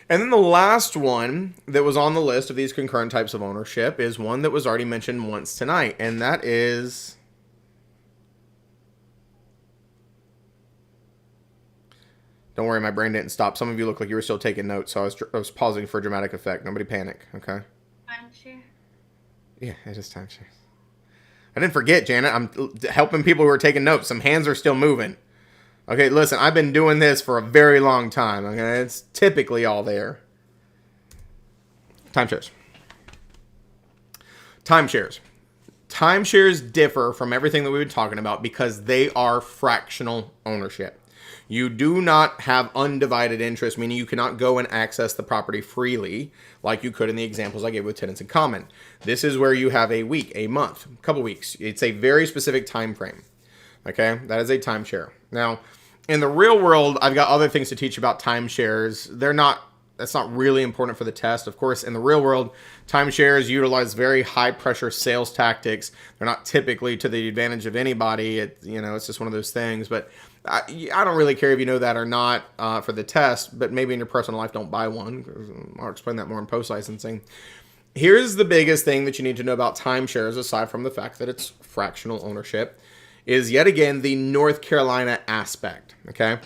And then the last one that was on the list of these concurrent types of ownership is one that was already mentioned once tonight, and that is, don't worry, my brain didn't stop. Some of you look like you were still taking notes, so I was pausing for dramatic effect. Nobody panic, okay? Timeshare. Yeah, it is timeshare. I didn't forget, Janet. I'm helping people who are taking notes. Some hands are still moving. Okay, listen, I've been doing this for a very long time. Okay, it's typically all there. Timeshares. Timeshares. Timeshares differ from everything that we've been talking about because they are fractional ownership. You do not have undivided interest, meaning you cannot go and access the property freely like you could in the examples I gave with tenants in common. This is where you have a week, a month, a couple weeks. It's a very specific time frame. Okay, that is a timeshare. Now, in the real world, I've got other things to teach about timeshares. That's not really important for the test. Of course, in the real world, timeshares utilize very high pressure sales tactics. They're not typically to the advantage of anybody. It's just one of those things. But I don't really care if you know that or not for the test, but maybe in your personal life, don't buy one. I'll explain that more in post licensing. Here's the biggest thing that you need to know about timeshares, aside from the fact that it's fractional ownership, is yet again the North Carolina aspect, okay?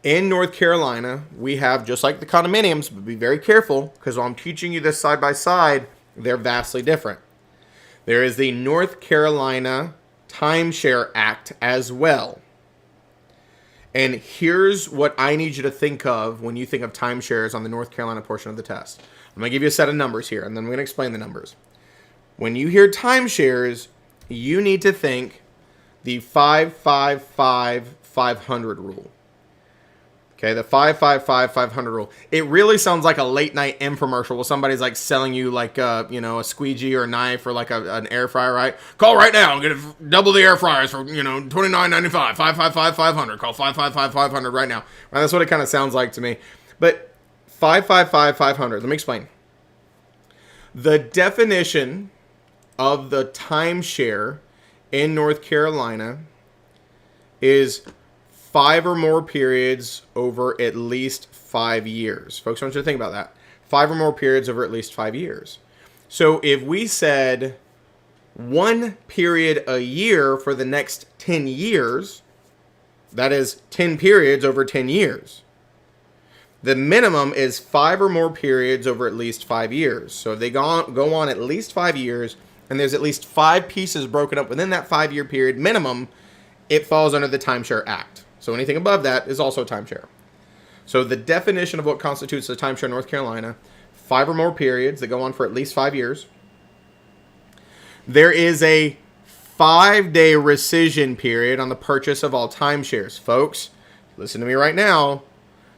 In North Carolina, we have, just like the condominiums, but be very careful, because while I'm teaching you this side by side, they're vastly different. There is the North Carolina Timeshare Act as well. And here's what I need you to think of when you think of timeshares on the North Carolina portion of the test. I'm going to give you a set of numbers here, and then I'm going to explain the numbers. When you hear timeshares, you need to think the 555-500 rule. Okay, the 555-500 rule. It really sounds like a late night infomercial where somebody's like selling you like a squeegee or a knife or like an air fryer, right? Call right now and get double the air fryers for $29.95. 555-500. Call 555-500 right now. Right, that's what it kind of sounds like to me. But 555-500. Let me explain. The definition of the timeshare in North Carolina is 5 or more periods over at least 5 years. Folks, I want you to think about that. 5 or more periods over at least 5 years. So if we said 1 period a year for the next 10 years, that is 10 periods over 10 years. The minimum is 5 or more periods over at least 5 years. So if they go on at least 5 years, and there's at least 5 pieces broken up within that 5-year period minimum, it falls under the Timeshare Act. So anything above that is also timeshare. So the definition of what constitutes a timeshare in North Carolina, 5 or more periods that go on for at least 5 years. There is a 5-day rescission period on the purchase of all timeshares. Folks, listen to me right now.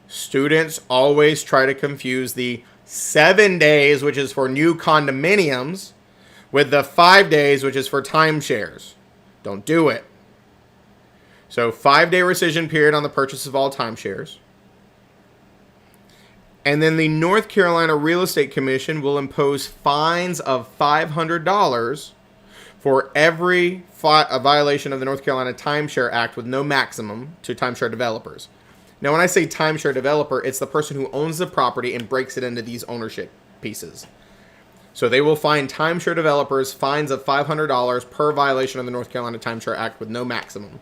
Students always try to confuse the 7 days, which is for new condominiums, with the 5 days, which is for timeshares. Don't do it. So 5-day rescission period on the purchase of all timeshares. And then the North Carolina Real Estate Commission will impose fines of $500 for every violation of the North Carolina Timeshare Act with no maximum to timeshare developers. Now, when I say timeshare developer, it's the person who owns the property and breaks it into these ownership pieces. So they will fine timeshare developers fines of $500 per violation of the North Carolina Timeshare Act with no maximum.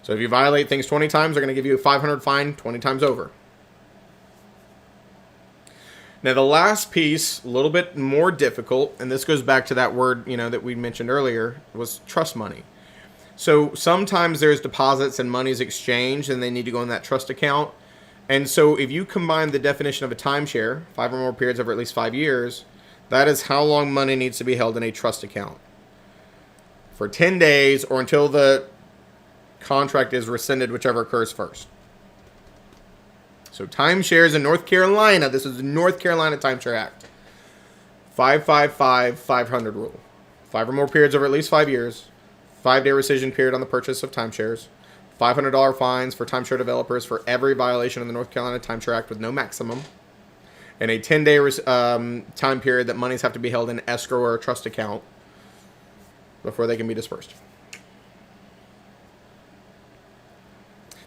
So if you violate things 20 times, they're going to give you a $500 fine 20 times over. Now the last piece, a little bit more difficult, and this goes back to that word, that we mentioned earlier, was trust money. So sometimes there's deposits and money's exchanged and they need to go in that trust account. And so if you combine the definition of a timeshare, 5 or more periods over at least 5 years, that is how long money needs to be held in a trust account. For 10 days or until the contract is rescinded, whichever occurs first. So timeshares in North Carolina, this is the North Carolina Timeshare Act. 555-500 rule. 5 or more periods over at least 5 years. 5-day rescission period on the purchase of timeshares. $500 fines for timeshare developers for every violation of the North Carolina Timeshare Act with no maximum. And a 10-day time period that monies have to be held in escrow or a trust account before they can be dispersed.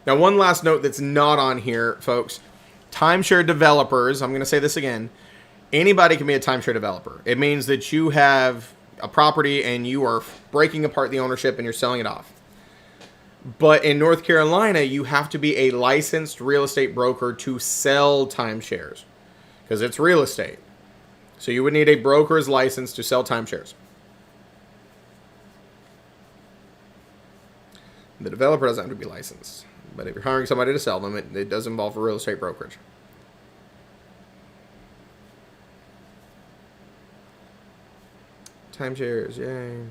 Now, one last note that's not on here, folks. timeshare developers, I'm going to say this again, anybody can be a timeshare developer. It means that you have a property and you are breaking apart the ownership and you're selling it off. But in North Carolina, you have to be a licensed real estate broker to sell timeshares because it's real estate. So you would need a broker's license to sell timeshares. The developer doesn't have to be licensed. But if you're hiring somebody to sell them, it does involve a real estate brokerage. Timeshares, yay.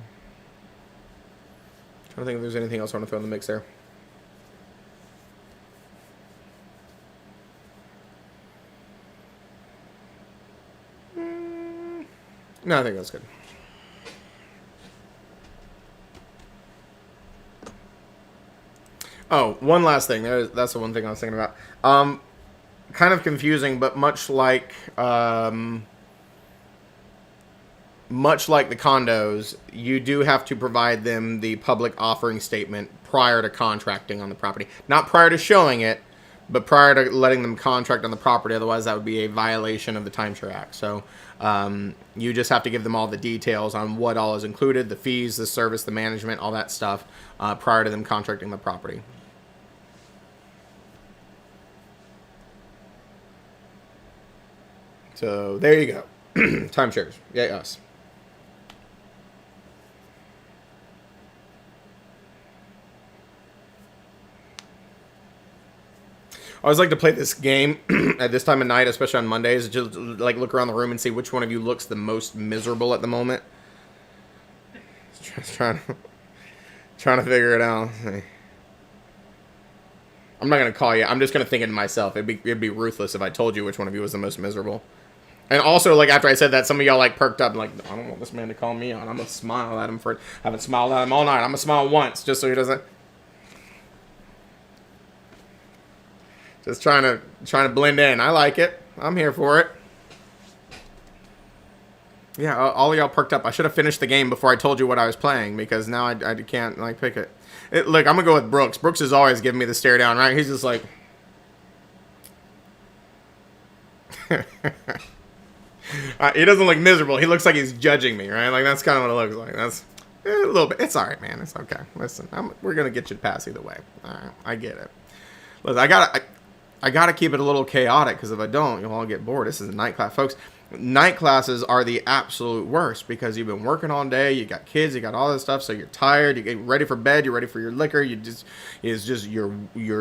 I don't think if there's anything else I want to throw in the mix there. No, I think that's good. Oh, one last thing. That's the one thing I was thinking about. Kind of confusing, but much like the condos, you do have to provide them the public offering statement prior to contracting on the property. Not prior to showing it, but prior to letting them contract on the property. Otherwise, that would be a violation of the Timeshare Act. So you just have to give them all the details on what all is included, the fees, the service, the management, all that stuff, prior to them contracting the property. So there you go. Timeshares. Yay, us. I always like to play this game at this time of night, especially on Mondays. Just like look around the room and see which one of you looks the most miserable at the moment. Just trying to figure it out. I'm not gonna call you. I'm just gonna think it to myself. It'd be ruthless if I told you which one of you was the most miserable. And also, like after I said that, some of y'all like perked up, like I don't want this man to call me on. I'm gonna smile at him for it. I haven't smiled at him all night. I'm gonna smile once just so he doesn't. Just trying to blend in. I like it. I'm here for it. Yeah, all of y'all perked up. I should have finished the game before I told you what I was playing because now I can't like pick it. Look, I'm gonna go with Brooks. Brooks is always giving me the stare down, right? He's just like. He doesn't look miserable. He looks like he's judging me, right? Like that's kind of what it looks like. That's a little bit. It's all right, man. It's okay. Listen, we're gonna get you to pass either way. All right, I get it. Listen, I gotta keep it a little chaotic because if I don't, you'll all get bored. This is a night class, folks. Night classes are the absolute worst because you've been working all day. You got kids. You got all this stuff, so you're tired. You get ready for bed. You're ready for your liquor. You're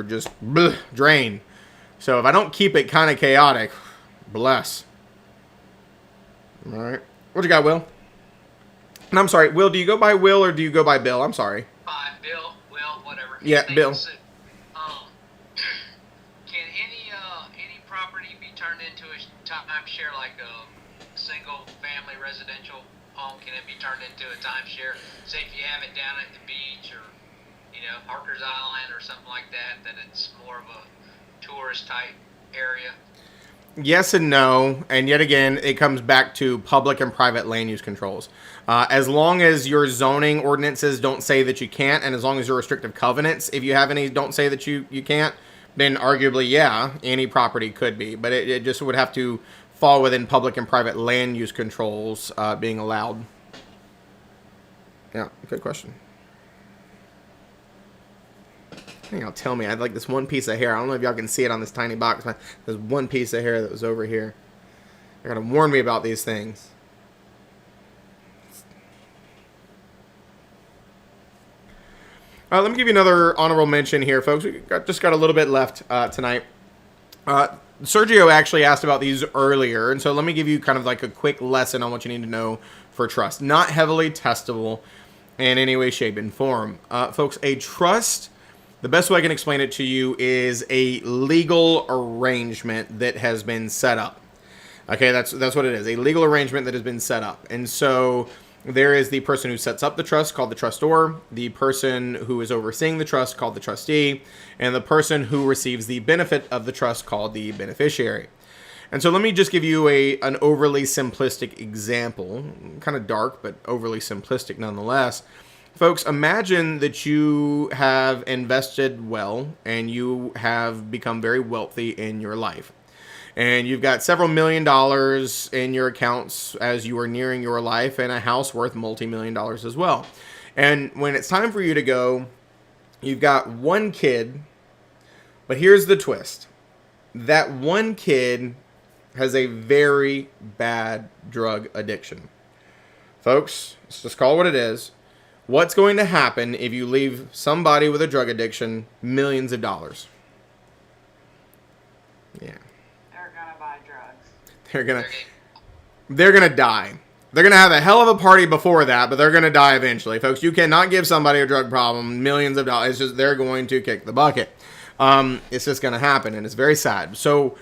just drained. So if I don't keep it kind of chaotic, bless. All right. What you got, Will? And I'm sorry, Will, do you go by Will or do you go by Bill? I'm sorry. Bill, Will, whatever. Yeah, Bill. Can any property be turned into a timeshare like a single family residential home? Can it be turned into a timeshare? Say if you have it down at the beach or, Harker's Island or something like that it's more of a tourist type area. Yes and no, and yet again, it comes back to public and private land use controls. As long as your zoning ordinances don't say that you can't, and as long as your restrictive covenants, if you have any, don't say that you can't, then arguably, yeah, any property could be. But it just would have to fall within public and private land use controls being allowed. Yeah, good question. I think y'all tell me. I had like this one piece of hair. I don't know if y'all can see it on this tiny box, but there's one piece of hair that was over here. They're going to warn me about these things. Let me give you another honorable mention here, folks. We just got a little bit left tonight. Sergio actually asked about these earlier, and so let me give you kind of like a quick lesson on what you need to know for trust. Not heavily testable in any way, shape, and form. Folks, a trust... The best way I can explain it to you is a legal arrangement that has been set up. Okay, that's what it is. A legal arrangement that has been set up. And so there is the person who sets up the trust called the trustor, the person who is overseeing the trust called the trustee, and the person who receives the benefit of the trust called the beneficiary. And so let me just give you an overly simplistic example. Kind of dark, but overly simplistic nonetheless. Folks, imagine that you have invested well and you have become very wealthy in your life. and you've got several $1,000,000 in your accounts as you are nearing your life, and a house worth multi-million dollars as well. And when it's time for you to go, you've got one kid, but here's the twist. That one kid has a very bad drug addiction. Folks, let's just call it what it is. What's going to happen if you leave somebody with a drug addiction millions of dollars? Yeah. They're gonna buy drugs. They're gonna die. They're gonna have a hell of a party before that, but they're gonna die eventually, folks. You cannot give somebody a drug problem millions of dollars. It's just they're going to kick the bucket. It's just gonna happen, and it's very sad. So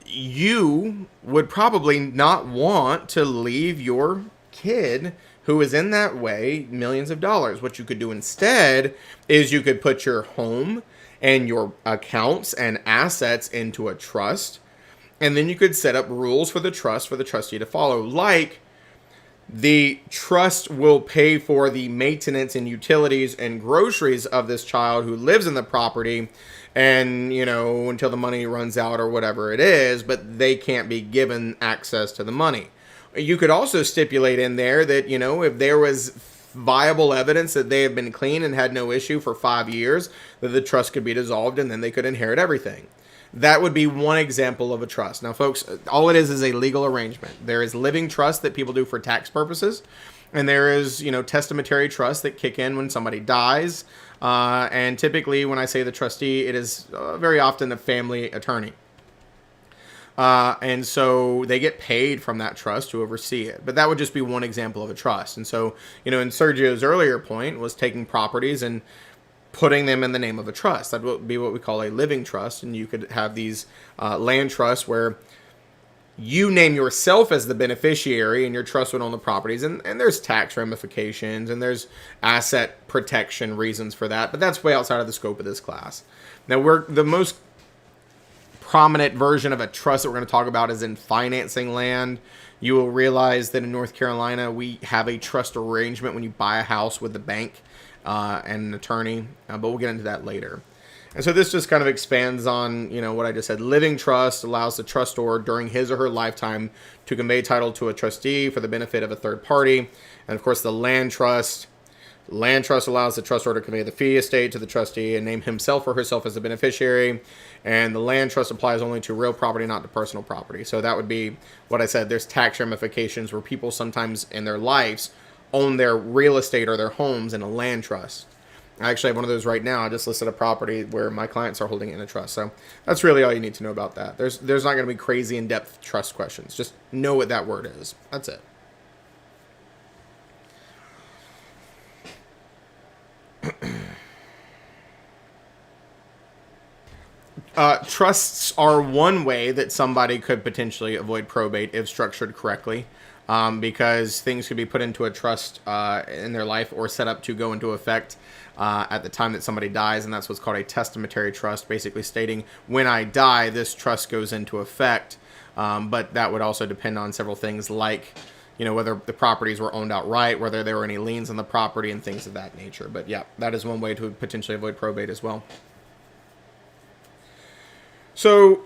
you would probably not want to leave your kid who is in that way millions of dollars. What you could do instead is you could put your home and your accounts and assets into a trust, and then you could set up rules for the trustee to follow, like the trust will pay for the maintenance and utilities and groceries of this child who lives in the property, and, you know, until the money runs out or whatever it is, but they can't be given access to the money. You could also stipulate in there that, you know, if there was viable evidence that they have been clean and had no issue for 5 years, that the trust could be dissolved and then they could inherit everything. That would be one example of a trust. Now, folks, all it is a legal arrangement. There is living trust that people do for tax purposes, and there is, you know, testamentary trust that kick in when somebody dies. And typically, when I say the trustee, it is very often a family attorney. And so they get paid from that trust to oversee it. But that would just be one example of a trust. And so, you know, in Sergio's earlier point was taking properties and putting them in the name of a trust. That would be what we call a living trust. And you could have these land trusts where you name yourself as the beneficiary and your trust would own the properties. And there's tax ramifications and there's asset protection reasons for that. But that's way outside of the scope of this class. Now, the most prominent version of a trust that we're going to talk about is in financing land. You will realize that in North Carolina, we have a trust arrangement when you buy a house with the bank and an attorney, but we'll get into that later. And so this just kind of expands on, you know, what I just said. Living trust allows the trustor during his or her lifetime to convey title to a trustee for the benefit of a third party. And of course, the land trust allows the trustor to convey the fee estate to the trustee and name himself or herself as the beneficiary. And the land trust applies only to real property, not to personal property. So that would be what I said. There's tax ramifications where people sometimes in their lives own their real estate or their homes in a land trust. I actually have one of those right now. I just listed a property where my clients are holding it in a trust. So that's really all you need to know about that. There's not going to be crazy in-depth trust questions. Just know what that word is. That's it. Trusts are one way that somebody could potentially avoid probate if structured correctly, because things could be put into a trust in their life or set up to go into effect at the time that somebody dies, and that's what's called a testamentary trust, basically stating, when I die, this trust goes into effect. But that would also depend on several things like, you know, whether the properties were owned outright, whether there were any liens on the property, and things of that nature. But yeah, that is one way to potentially avoid probate as well. So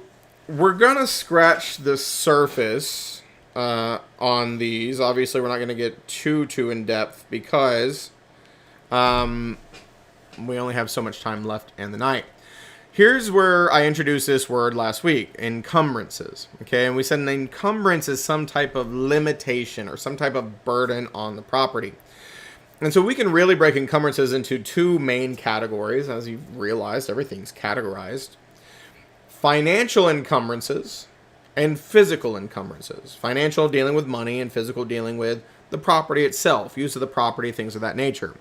we're going to scratch the surface on these. Obviously, we're not going to get too in depth because we only have so much time left in the night. Here's where I introduced this word last week, encumbrances. Okay, and we said an encumbrance is some type of limitation or some type of burden on the property. And so we can really break encumbrances into two main categories. As you've realized, everything's categorized. Financial encumbrances and physical encumbrances. Financial dealing with money and physical dealing with the property itself, use of the property, things of that nature.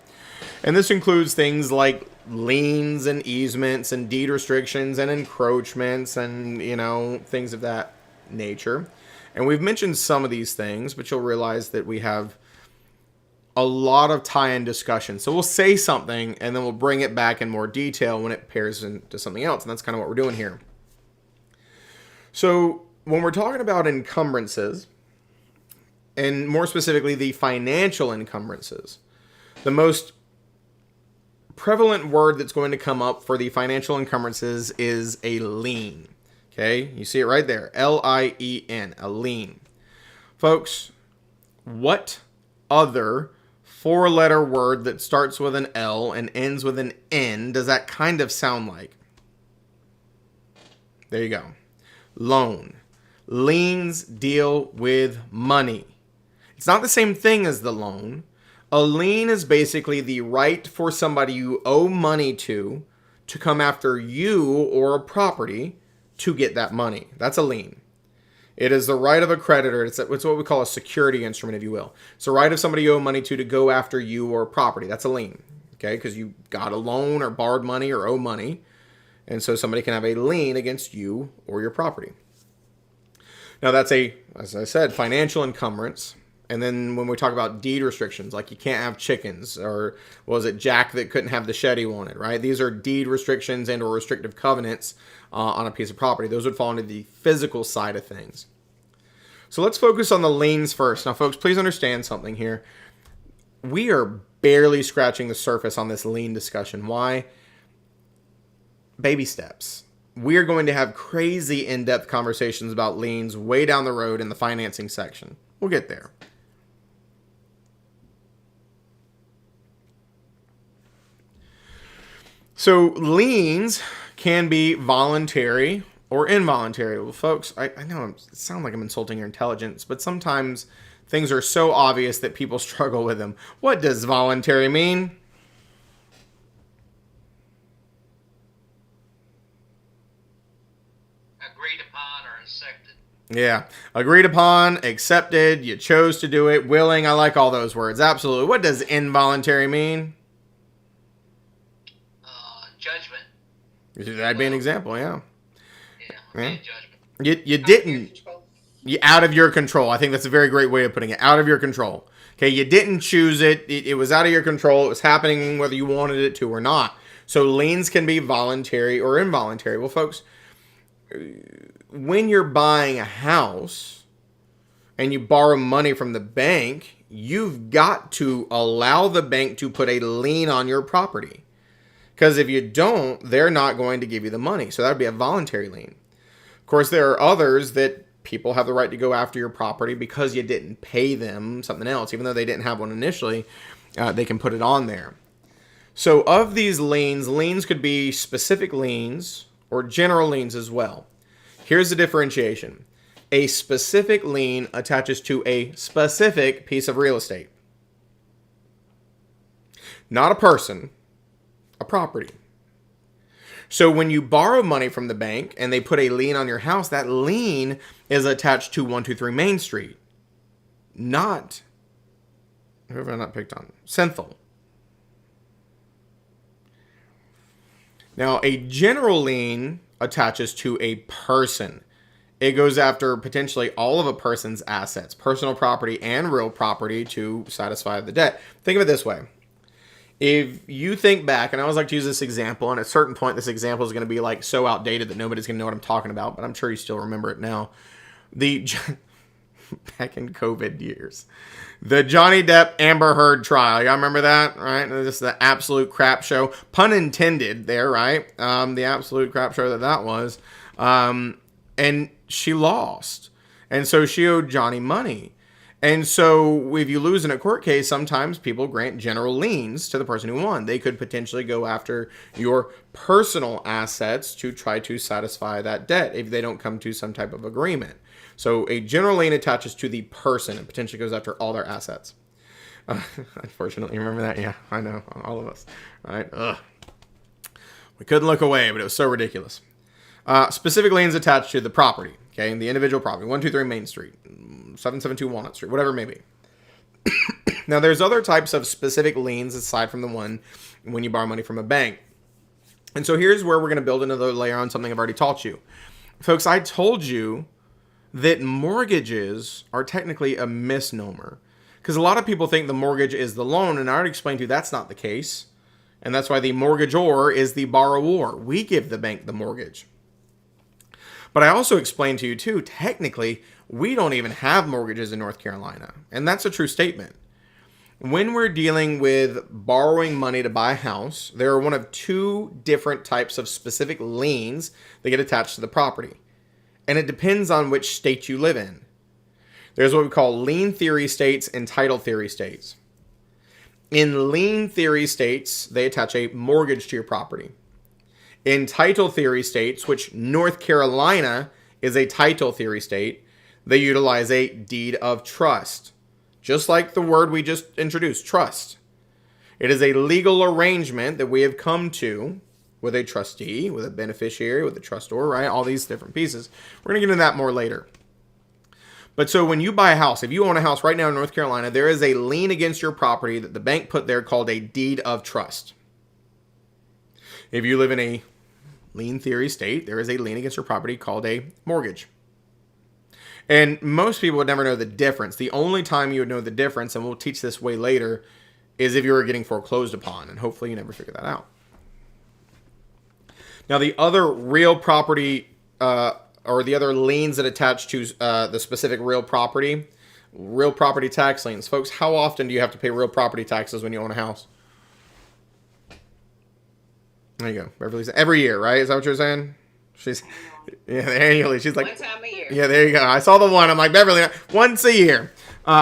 And this includes things like liens and easements and deed restrictions and encroachments and, you know, things of that nature. And we've mentioned some of these things, but you'll realize that we have a lot of tie-in discussion. So we'll say something and then we'll bring it back in more detail when it pairs into something else. And that's kind of what we're doing here. So when we're talking about encumbrances, and more specifically the financial encumbrances, the most prevalent word that's going to come up for the financial encumbrances is a lien. Okay, you see it right there. L-I-E-N, a lien. Folks, what other four-letter word that starts with an L and ends with an N does that kind of sound like? There you go. Loan. Liens deal with money. It's not the same thing as the loan. A lien is basically the right for somebody you owe money to come after you or a property to get that money. That's a lien. It is the right of a creditor. It's what we call a security instrument, if you will. It's the right of somebody you owe money to go after you or property. That's a lien. Okay, because you got a loan or borrowed money or owe money. And so somebody can have a lien against you or your property. Now that's as I said, financial encumbrance. And then when we talk about deed restrictions, like you can't have chickens, or was it Jack that couldn't have the shed he wanted, right? These are deed restrictions and or restrictive covenants on a piece of property. Those would fall into the physical side of things. So let's focus on the liens first. Now, folks, please understand something here. We are barely scratching the surface on this lien discussion. Why? Baby steps. We are going to have crazy in-depth conversations about liens way down the road in the financing section. We'll get there. So liens can be voluntary or involuntary. Well, folks, I know it sounds like I'm insulting your intelligence, but sometimes things are so obvious that people struggle with them. What does voluntary mean? Agreed upon or accepted. Yeah. Agreed upon, accepted, you chose to do it, willing. I like all those words. Absolutely. What does involuntary mean? Judgment. That'd be an example, yeah. Yeah. Judgment. You didn't. You out of your control. I think that's a very great way of putting it. Out of your control. Okay, you didn't choose it. It was out of your control. It was happening whether you wanted it to or not. So liens can be voluntary or involuntary. Well, folks, when you're buying a house and you borrow money from the bank, you've got to allow the bank to put a lien on your property. Because if you don't, they're not going to give you the money. So that would be a voluntary lien. Of course, there are others that people have the right to go after your property because you didn't pay them something else. Even though they didn't have one initially, they can put it on there. So of these liens, liens could be specific liens or general liens as well. Here's the differentiation. A specific lien attaches to a specific piece of real estate. Not a person, a property. So when you borrow money from the bank and they put a lien on your house, that lien is attached to 123 Main Street. Not, who have I not picked on? Synthel. Now, a general lien attaches to a person. It goes after potentially all of a person's assets, personal property and real property, to satisfy the debt. Think of it this way. If you think back, and I always like to use this example, and at a certain point, this example is going to be like so outdated that nobody's going to know what I'm talking about, but I'm sure you still remember it now. Back in COVID years, the Johnny Depp Amber Heard trial. Y'all remember that, right? This is the absolute crap show. Pun intended there, right? The absolute crap show that was. And she lost. And so she owed Johnny money. And so if you lose in a court case, sometimes people grant general liens to the person who won. They could potentially go after your personal assets to try to satisfy that debt if they don't come to some type of agreement. So a general lien attaches to the person and potentially goes after all their assets. Unfortunately, remember that? Yeah, I know. All of us. All right. Ugh. We couldn't look away, but it was so ridiculous. Specific liens attached to the property, okay, the individual property, 123 Main Street, 772 Walnut Street, whatever it may be. Now, there's other types of specific liens aside from the one when you borrow money from a bank. And so here's where we're going to build another layer on something I've already taught you. Folks, I told you that mortgages are technically a misnomer because a lot of people think the mortgage is the loan, and I already explained to you that's not the case. And that's why the mortgagor is the borrower. We give the bank the mortgage. But I also explained to you, too, technically, we don't even have mortgages in North Carolina. And that's a true statement. When we're dealing with borrowing money to buy a house, there are one of two different types of specific liens that get attached to the property. And it depends on which state you live in. There's what we call lien theory states and title theory states. In lien theory states, they attach a mortgage to your property. In title theory states, which North Carolina is a title theory state, they utilize a deed of trust. Just like the word we just introduced, trust. It is a legal arrangement that we have come to with a trustee, with a beneficiary, with a trustor, right? All these different pieces. We're going to get into that more later. But so when you buy a house, if you own a house right now in North Carolina, there is a lien against your property that the bank put there called a deed of trust. If you live in a lien theory state, there is a lien against your property called a mortgage. And most people would never know the difference. The only time you would know the difference, and we'll teach this way later, is if you were getting foreclosed upon. And hopefully you never figure that out. Now, the other real property or the other liens that attach to the specific real property tax liens. Folks, how often do you have to pay real property taxes when you own a house? There you go. Beverly's every year, right? Is that what you're saying? Annually. She's like, one time a year. Yeah, there you go. I saw the one. I'm like, Beverly, once a year.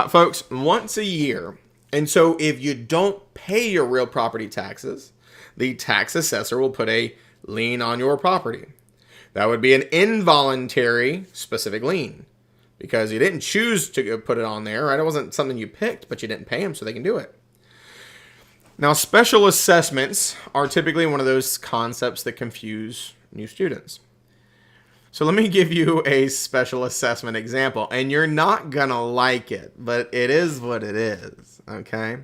Folks, once a year. And so if you don't pay your real property taxes, the tax assessor will put a lien on your property. That would be an involuntary specific lien because you didn't choose to put it on there, right? It wasn't something you picked, but you didn't pay them, so they can do it. Now, special assessments are typically one of those concepts that confuse new students. So let me give you a special assessment example, and you're not going to like it, but it is what it is, okay?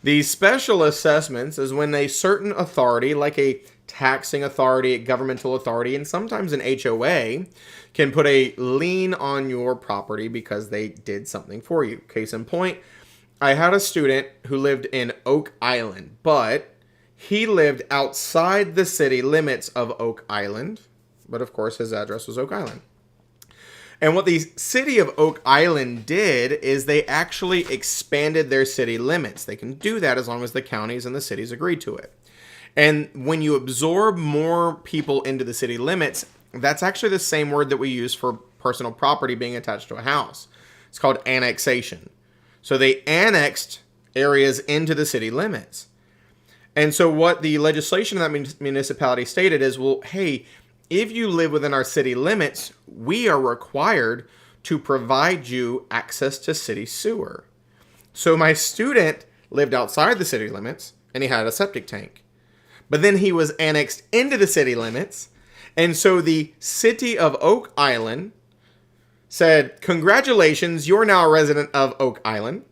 The special assessments is when a certain authority, like a taxing authority, a governmental authority, and sometimes an HOA, can put a lien on your property because they did something for you. Case in point, I had a student who lived in Oak Island, but he lived outside the city limits of Oak Island, but of course his address was Oak Island. And what the city of Oak Island did is they actually expanded their city limits. They can do that as long as the counties and the cities agree to it. And when you absorb more people into the city limits, that's actually the same word that we use for personal property being attached to a house. It's called annexation. So they annexed areas into the city limits. And so what the legislation of that municipality stated is, well, hey, if you live within our city limits, we are required to provide you access to city sewer. So my student lived outside the city limits and he had a septic tank. But then he was annexed into the city limits. And so the city of Oak Island said, congratulations, you're now a resident of Oak Island.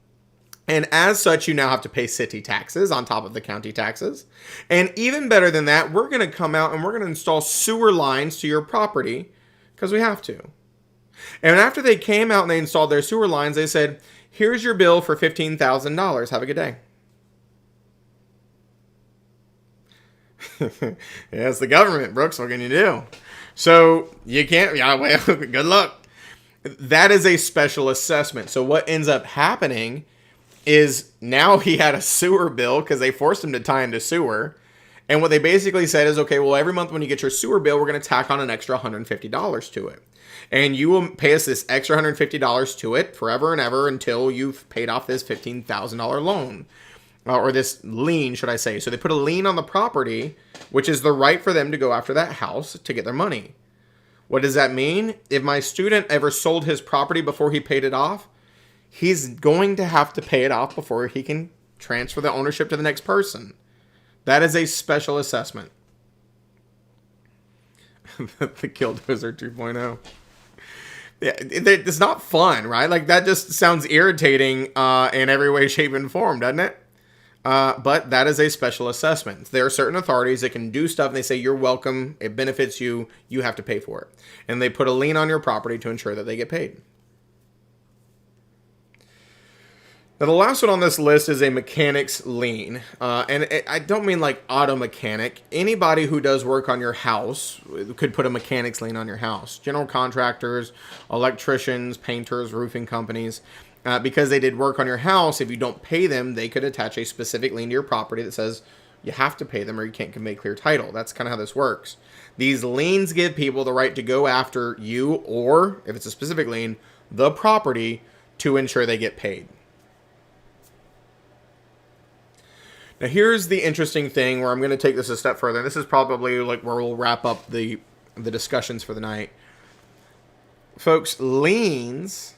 And as such, you now have to pay city taxes on top of the county taxes. And even better than that, we're going to come out and we're going to install sewer lines to your property because we have to. And after they came out and they installed their sewer lines, they said, here's your bill for $15,000. Have a good day. Yeah, it's the government, Brooks. What can you do? So you can't, yeah, well, good luck. That is a special assessment. So what ends up happening is now he had a sewer bill because they forced him to tie into sewer. And what they basically said is, okay, well, every month when you get your sewer bill, we're going to tack on an extra $150 to it. And you will pay us this extra $150 to it forever and ever until you've paid off this $15,000 loan. Or this lien, should I say. So they put a lien on the property, which is the right for them to go after that house to get their money. What does that mean? If my student ever sold his property before he paid it off, he's going to have to pay it off before he can transfer the ownership to the next person. That is a special assessment. The Killdozer 2.0. Yeah, it's not fun, right? Like, that just sounds irritating in every way, shape, and form, doesn't it? But that is a special assessment. There are certain authorities that can do stuff and they say, you're welcome, it benefits you, you have to pay for it. And they put a lien on your property to ensure that they get paid. Now, the last one on this list is a mechanic's lien. I don't mean like auto mechanic. Anybody who does work on your house could put a mechanic's lien on your house. General contractors, electricians, painters, roofing companies. Because they did work on your house, if you don't pay them, they could attach a specific lien to your property that says, You have to pay them or you can't convey clear title. That's kind of how this works. These liens give people the right to go after you, or if it's a specific lien, the property, to ensure they get paid. Now here's the interesting thing where I'm going to take this a step further. This is probably like where we'll wrap up the discussions for the night. Folks, liens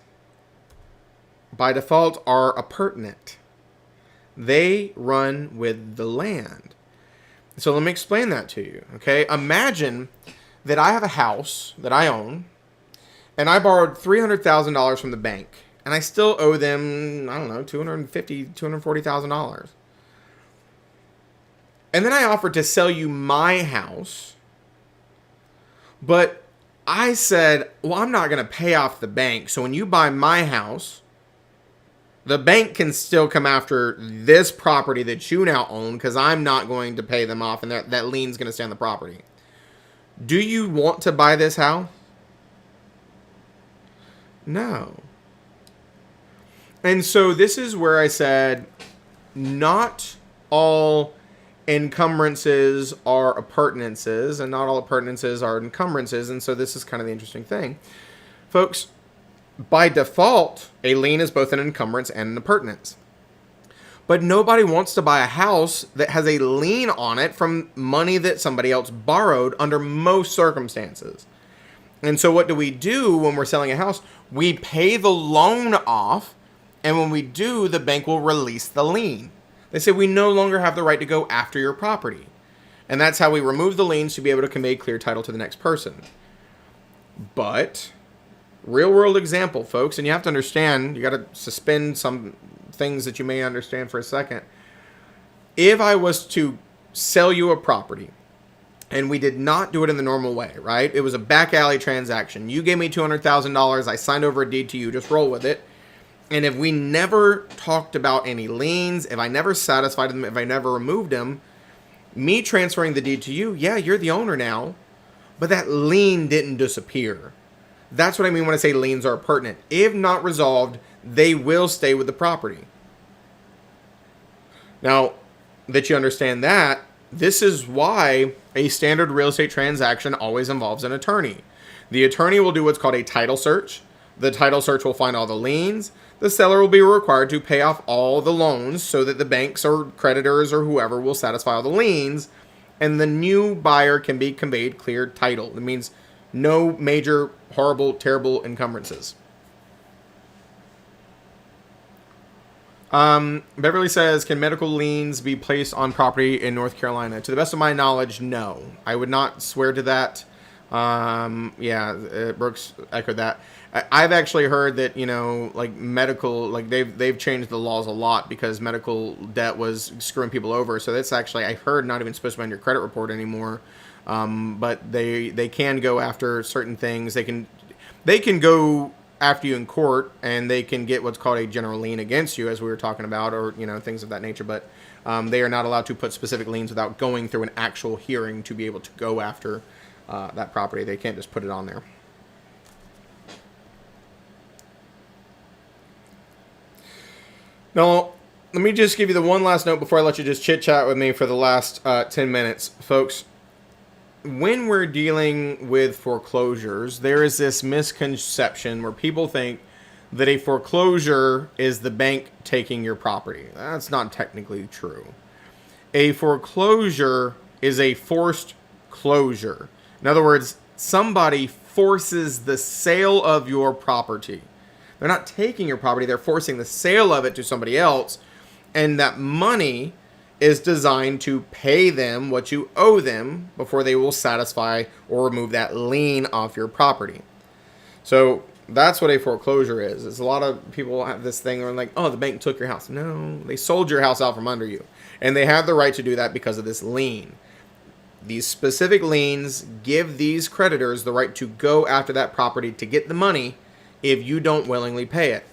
by default are appurtenant. They run with the land. So let me explain that to you, okay? Imagine that I have a house that I own, and I borrowed $300,000 from the bank, and I still owe them, I don't know, $250,000, $240,000. And then I offered to sell you my house, but I said, well, I'm not going to pay off the bank, so when you buy my house, the bank can still come after this property that you now own because I'm not going to pay them off, and that lien's going to stay on the property. Do you want to buy this house? No. And so this is where I said not all encumbrances are appurtenances, and not all appurtenances are encumbrances, and so this is kind of the interesting thing. Folks, by default, a lien is both an encumbrance and an appurtenance. But nobody wants to buy a house that has a lien on it from money that somebody else borrowed under most circumstances. And so what do we do when we're selling a house? We pay the loan off, and when we do, the bank will release the lien. They say we no longer have the right to go after your property. And that's how we remove the liens to be able to convey clear title to the next person. But real world example, folks, and you have to understand, you got to suspend some things that you may understand for a second. If I was to sell you a property and we did not do it in the normal way, right? It was a back alley transaction. You gave me $200,000. I signed over a deed to you. Just roll with it. And if we never talked about any liens, if I never satisfied them, if I never removed them, me transferring the deed to you, yeah, you're the owner now, but that lien didn't disappear. That's what I mean when I say liens are appurtenant. If not resolved, they will stay with the property. Now, that you understand that, this is why a standard real estate transaction always involves an attorney. The attorney will do what's called a title search. The title search will find all the liens. The seller will be required to pay off all the loans so that the banks or creditors or whoever will satisfy all the liens, and the new buyer can be conveyed clear title. It means no major, horrible, terrible encumbrances. Beverly says, can medical liens be placed on property in North Carolina? To the best of my knowledge, no. I would not swear to that. Brooks echoed that. I've actually heard that, like medical, like they've changed the laws a lot because medical debt was screwing people over. So that's actually, I heard, not even supposed to be on your credit report anymore. But they can go after certain things. They can go after you in court, and they can get what's called a general lien against you, as we were talking about, or things of that nature. But they are not allowed to put specific liens without going through an actual hearing to be able to go after that property. They can't just put it on there. Now, let me just give you the one last note before I let you just chit-chat with me for the last 10 minutes. Folks, when we're dealing with foreclosures, there is this misconception where people think that a foreclosure is the bank taking your property. That's not technically true. A foreclosure is a forced closure. In other words, somebody forces the sale of your property. They're not taking your property, they're forcing the sale of it to somebody else, and that money is designed to pay them what you owe them before they will satisfy or remove that lien off your property. So that's what a foreclosure is. It's a lot of people have this thing where like, oh, the bank took your house. No, they sold your house out from under you. And they have the right to do that because of this lien. These specific liens give these creditors the right to go after that property to get the money if you don't willingly pay it.